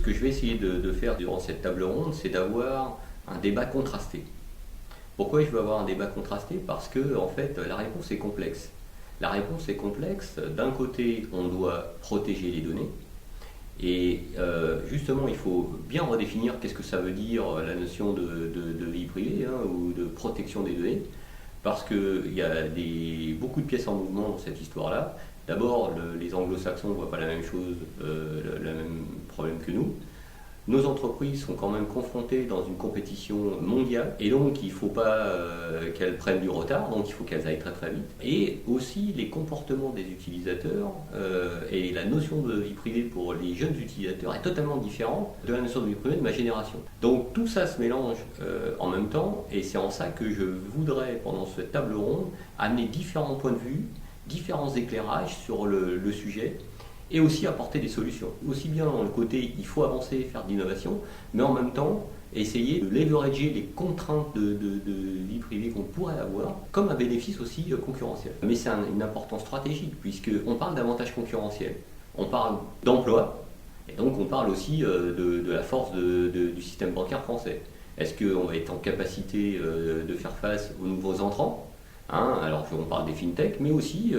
ce que je vais essayer de faire durant cette table ronde, c'est d'avoir un débat contrasté. Pourquoi je veux avoir un débat contrasté? Parce que, en fait, la réponse est complexe. La réponse est complexe. D'un côté, on doit protéger les données. Et justement, il faut bien redéfinir qu'est-ce que ça veut dire la notion de vie privée ou de protection des données. Parce qu'il y a beaucoup de pièces en mouvement dans cette histoire-là. D'abord, les anglo-saxons ne voient pas la même chose, le même problème que nous. Nos entreprises sont quand même confrontées dans une compétition mondiale et donc il ne faut pas qu'elles prennent du retard, donc il faut qu'elles aillent très très vite. Et aussi les comportements des utilisateurs et la notion de vie privée pour les jeunes utilisateurs est totalement différente de la notion de vie privée de ma génération. Donc tout ça se mélange en même temps et c'est en ça que je voudrais pendant cette table ronde amener différents points de vue, différents éclairages sur le sujet et aussi apporter des solutions. Aussi bien dans le côté il faut avancer, faire de l'innovation, mais en même temps essayer de leverager les contraintes de vie privée qu'on pourrait avoir comme un bénéfice aussi concurrentiel. Mais c'est une importance stratégique puisqu'on parle d'avantages concurrentiels, on parle d'emploi et donc on parle aussi de la force du système bancaire français. Est-ce qu'on va être en capacité de faire face aux nouveaux entrants? Alors on parle des fintech, mais aussi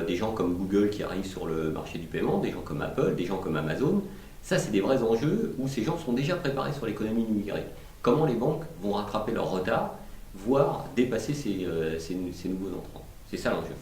des gens comme Google qui arrivent sur le marché du paiement, des gens comme Apple, des gens comme Amazon. Ça, c'est des vrais enjeux où ces gens sont déjà préparés sur l'économie numérique. Comment les banques vont rattraper leur retard, voire dépasser ces nouveaux entrants? C'est ça l'enjeu.